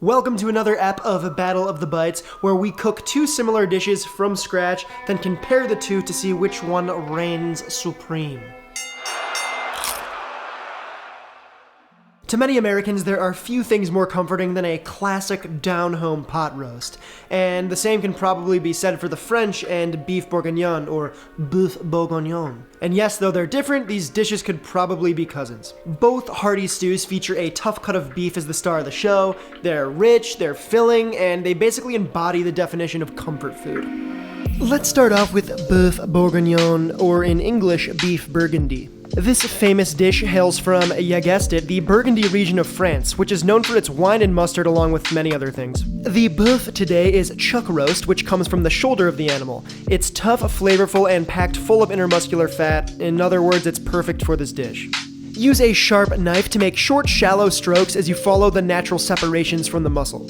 Welcome to another ep of Battle of the Bites, where we cook two similar dishes from scratch, then compare the two to see which one reigns supreme. To many Americans, there are few things more comforting than a classic down-home pot roast, and the same can probably be said for the French and Beef Bourguignon, or Boeuf Bourguignon. And yes, though they're different, these dishes could probably be cousins. Both hearty stews feature a tough cut of beef as the star of the show. They're rich, they're filling, and they basically embody the definition of comfort food. Let's start off with Boeuf Bourguignon, or in English, Beef Burgundy. This famous dish hails from, you guessed it, the Burgundy region of France, which is known for its wine and mustard along with many other things. The boeuf today is chuck roast, which comes from the shoulder of the animal. It's tough, flavorful, and packed full of intermuscular fat. In other words, it's perfect for this dish. Use a sharp knife to make short, shallow strokes as you follow the natural separations from the muscle.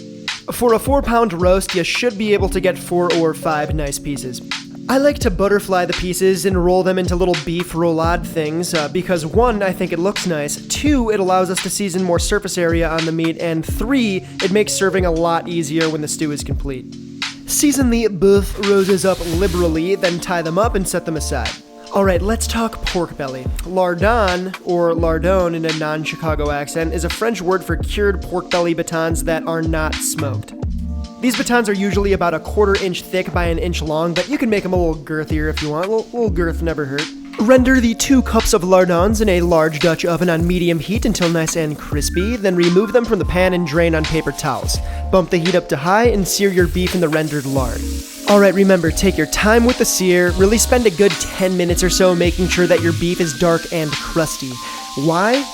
For a 4-pound roast, you should be able to get 4 or 5 nice pieces. I like to butterfly the pieces and roll them into little beef roulade things, because 1, I think it looks nice, 2, it allows us to season more surface area on the meat, and 3, it makes serving a lot easier when the stew is complete. Season the boeuf roses up liberally, then tie them up and set them aside. Alright, let's talk pork belly. Lardon, or lardon in a non-Chicago accent, is a French word for cured pork belly batons that are not smoked. These batons are usually about a 1/4 inch thick by 1 inch long, but you can make them a little girthier if you want. A little girth never hurt. Render the 2 cups of lardons in a large Dutch oven on medium heat until nice and crispy, then remove them from the pan and drain on paper towels. Bump the heat up to high and sear your beef in the rendered lard. Alright, remember, take your time with the sear, really spend a good 10 minutes or so making sure that your beef is dark and crusty. Why?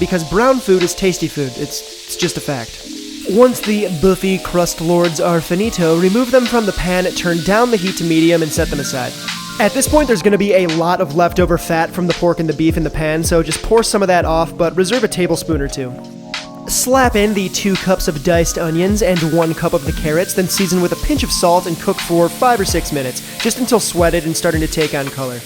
Because brown food is tasty food. It's just a fact. Once the boeufy crust lords are finito, remove them from the pan, turn down the heat to medium, and set them aside. At this point, there's going to be a lot of leftover fat from the pork and the beef in the pan, so just pour some of that off, but reserve a tablespoon or 2. Slap in the 2 cups of diced onions and 1 cup of the carrots, then season with a pinch of salt and cook for 5 or 6 minutes, just until sweated and starting to take on color.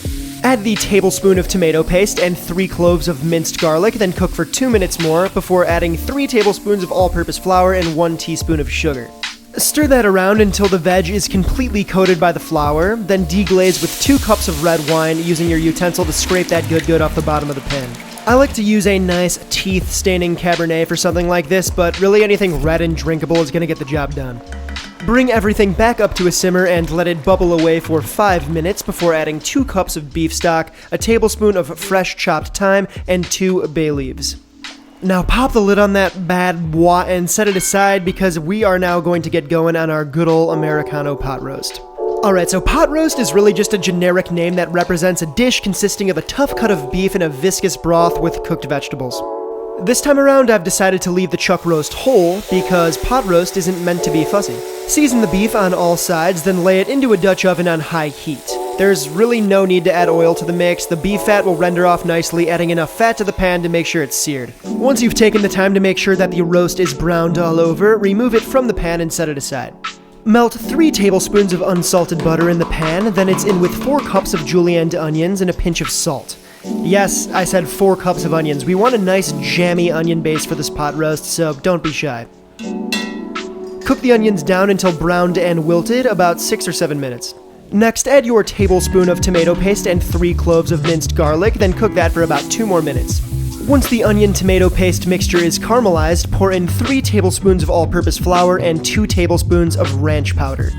Add the tablespoon of tomato paste and 3 cloves of minced garlic, then cook for 2 minutes more before adding 3 tablespoons of all-purpose flour and 1 teaspoon of sugar. Stir that around until the veg is completely coated by the flour, then deglaze with 2 cups of red wine, using your utensil to scrape that good off the bottom of the pan. I like to use a nice teeth-staining Cabernet for something like this, but really anything red and drinkable is going to get the job done. Bring everything back up to a simmer and let it bubble away for 5 minutes before adding 2 cups of beef stock, a tablespoon of fresh chopped thyme, and 2 bay leaves. Now pop the lid on that bad bois and set it aside because we are now going to get going on our good ol' Americano pot roast. Alright, so pot roast is really just a generic name that represents a dish consisting of a tough cut of beef in a viscous broth with cooked vegetables. This time around, I've decided to leave the chuck roast whole because pot roast isn't meant to be fussy. Season the beef on all sides, then lay it into a Dutch oven on high heat. There's really no need to add oil to the mix. The beef fat will render off nicely, adding enough fat to the pan to make sure it's seared. Once you've taken the time to make sure that the roast is browned all over, remove it from the pan and set it aside. Melt 3 tablespoons of unsalted butter in the pan, then it's in with 4 cups of julienned onions and a pinch of salt. Yes, I said 4 cups of onions. We want a nice jammy onion base for this pot roast, so don't be shy. Cook the onions down until browned and wilted, about 6 or 7 minutes. Next, add your tablespoon of tomato paste and 3 cloves of minced garlic, then cook that for about 2 more minutes. Once the onion-tomato paste mixture is caramelized, pour in 3 tablespoons of all-purpose flour and 2 tablespoons of ranch powder.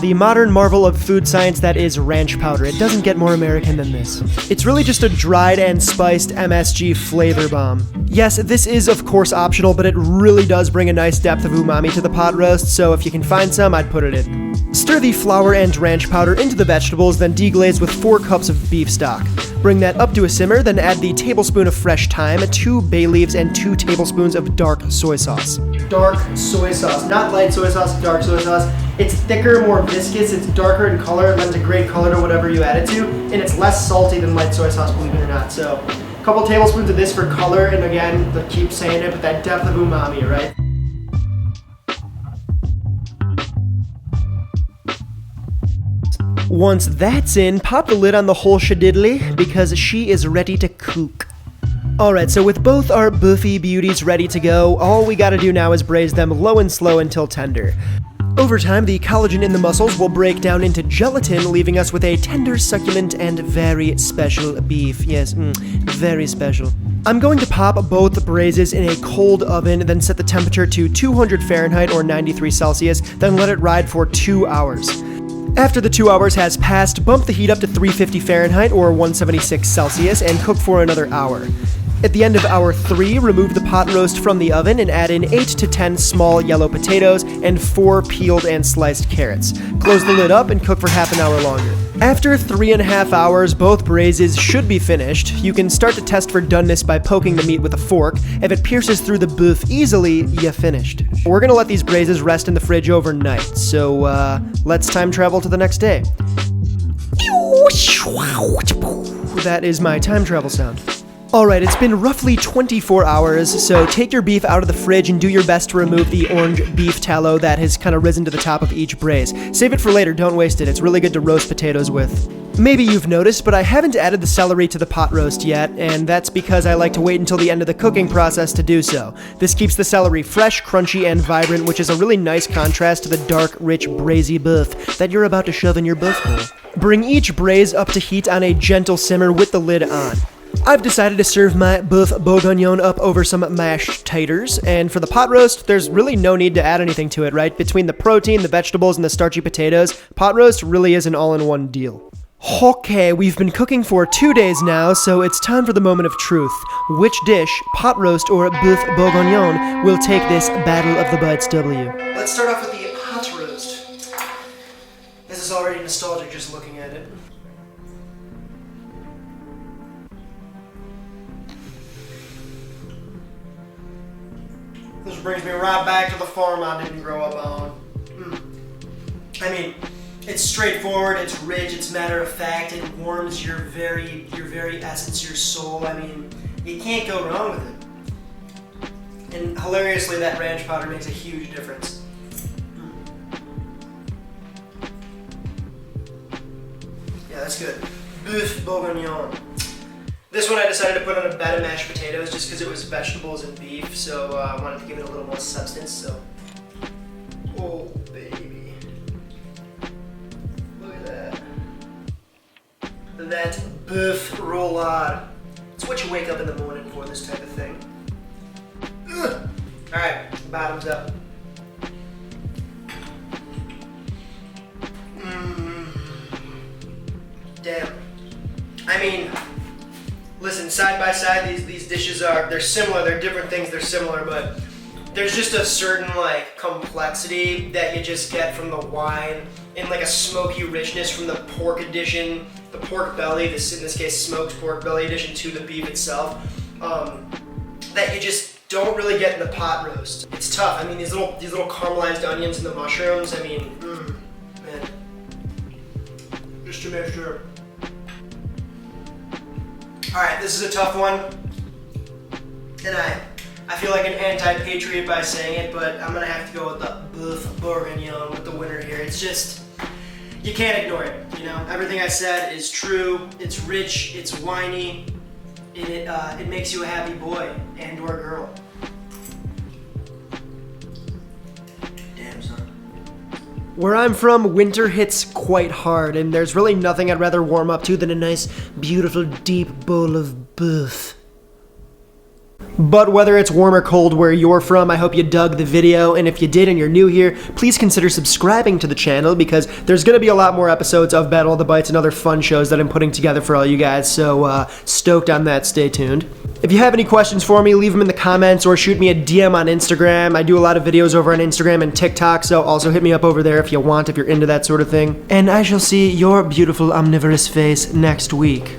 The modern marvel of food science that is ranch powder. It doesn't get more American than this. It's really just a dried and spiced MSG flavor bomb. Yes, this is of course optional, but it really does bring a nice depth of umami to the pot roast, so if you can find some, I'd put it in. Stir the flour and ranch powder into the vegetables, then deglaze with 4 cups of beef stock. Bring that up to a simmer, then add the tablespoon of fresh thyme, 2 bay leaves, and 2 tablespoons of dark soy sauce. Dark soy sauce, not light soy sauce, dark soy sauce. It's thicker, more viscous, it's darker in color, it lends a great color to whatever you add it to, and it's less salty than light soy sauce, believe it or not. So, a couple tablespoons of this for color, and again, I keep saying it, but that depth of umami, right? Once that's in, pop the lid on the whole shadiddly because she is ready to cook. Alright, so with both our boeufy beauties ready to go, all we gotta do now is braise them low and slow until tender. Over time, the collagen in the muscles will break down into gelatin, leaving us with a tender, succulent, and very special beef. Yes, very special. I'm going to pop both braises in a cold oven, then set the temperature to 200 Fahrenheit or 93 Celsius, then let it ride for 2 hours. After the 2 hours has passed, bump the heat up to 350 Fahrenheit or 176 Celsius and cook for another hour. At the end of hour 3, remove the pot roast from the oven and add in 8 to 10 small yellow potatoes and 4 peeled and sliced carrots. Close the lid up and cook for half an hour longer. After 3.5 hours, both braises should be finished. You can start to test for doneness by poking the meat with a fork. If it pierces through the boeuf easily, you finished. We're gonna let these braises rest in the fridge overnight, so let's time travel to the next day. That is my time travel sound. Alright, it's been roughly 24 hours, so take your beef out of the fridge and do your best to remove the orange beef tallow that has kind of risen to the top of each braise. Save it for later, don't waste it, it's really good to roast potatoes with. Maybe you've noticed, but I haven't added the celery to the pot roast yet, and that's because I like to wait until the end of the cooking process to do so. This keeps the celery fresh, crunchy, and vibrant, which is a really nice contrast to the dark, rich, braisy boeuf that you're about to shove in your boeuf bowl. Bring each braise up to heat on a gentle simmer with the lid on. I've decided to serve my Boeuf Bourguignon up over some mashed taters, and for the pot roast, there's really no need to add anything to it, right? Between the protein, the vegetables, and the starchy potatoes, pot roast really is an all-in-one deal. Okay, we've been cooking for 2 days now, so it's time for the moment of truth. Which dish, pot roast or Boeuf Bourguignon, will take this Battle of the Bites W? Let's start off with the pot roast. This is already nostalgic just looking at it. This brings me right back to the farm I didn't grow up on. I mean, it's straightforward, it's rich, it's matter of fact, it warms your very essence, your soul. I mean, you can't go wrong with it. And hilariously, that ranch powder makes a huge difference. Yeah, that's good. Boeuf Bourguignon. This one I decided to put on a bed of mashed potatoes just because it was vegetables and beef, so I wanted to give it a little more substance, so. Oh, baby. Look at that. That boeuf roulade. It's what you wake up in the morning for, this type of thing. Ugh. All right, bottoms up. Damn. I mean, listen, side by side, these dishes they're similar, they're different things, they're similar, but there's just a certain like complexity that you just get from the wine and like a smoky richness from the pork addition, the pork belly, in this case smoked pork belly addition to the beef itself, that you just don't really get in the pot roast. It's tough. I mean, these little caramelized onions and the mushrooms, I mean, man. Just to make sure. Alright, this is a tough one, and I feel like an anti-patriot by saying it, but I'm going to have to go with the Boeuf Bourguignon with the winner here. It's just, you can't ignore it, you know? Everything I said is true, it's rich, it's winey, and it makes you a happy boy and or girl. Damn, son. Where I'm from, winter hits quite hard, and there's really nothing I'd rather warm up to than a nice, beautiful, deep bowl of boeuf. But whether it's warm or cold where you're from, I hope you dug the video, and if you did and you're new here, please consider subscribing to the channel because there's going to be a lot more episodes of Battle of the Bites and other fun shows that I'm putting together for all you guys, so stoked on that, stay tuned. If you have any questions for me, leave them in the comments or shoot me a DM on Instagram. I do a lot of videos over on Instagram and TikTok, so also hit me up over there if you want, if you're into that sort of thing. And I shall see your beautiful omnivorous face next week.